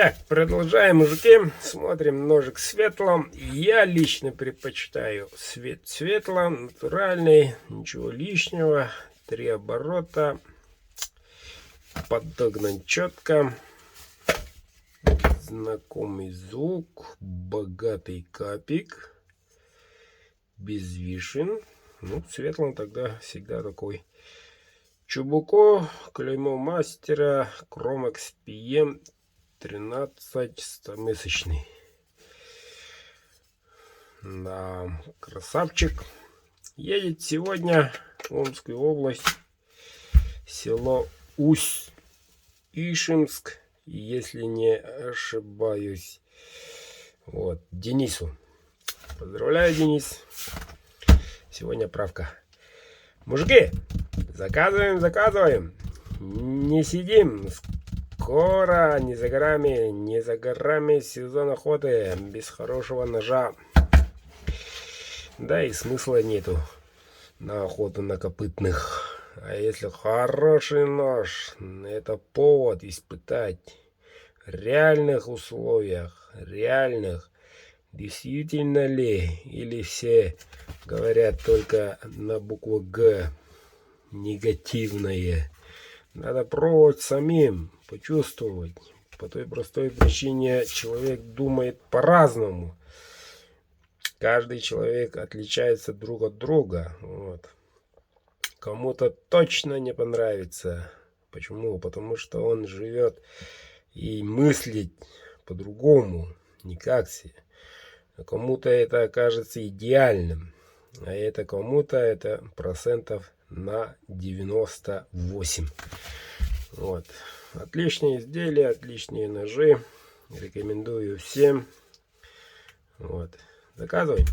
Так, продолжаем, мужики. Смотрим ножик светло. Я лично предпочитаю свет светло, натуральный, ничего лишнего. 3 оборота. Подогнан четко. Знакомый звук. Богатый капик. Без вишен. Ну, светлым тогда всегда такой. Чубуко, клеймо мастера, Chromx PM 13 100-месячный. Да, красавчик. Едет сегодня в Омскую область, село Усть-Ишимск, если не ошибаюсь. Вот, Денису. Поздравляю, Денис. Сегодня правка. Мужики, заказываем. Не сидим. Скоро, не за горами сезон охоты. Без хорошего ножа. Да и смысла нету на охоту на копытных. А если хороший нож, это повод испытать в реальных условиях, действительно ли, или все говорят только на букву Г, негативное. Надо пробовать самим, почувствовать. По той простой причине человек думает по-разному. Каждый человек отличается друг от друга. Вот. Кому-то точно не понравится. Почему? Потому что он живет и мыслит по-другому, не как все. Кому-то это окажется идеальным, а это кому-то это процентов на 98. Вот. Отличные изделия, отличные ножи. Рекомендую всем. Вот. Заказывай.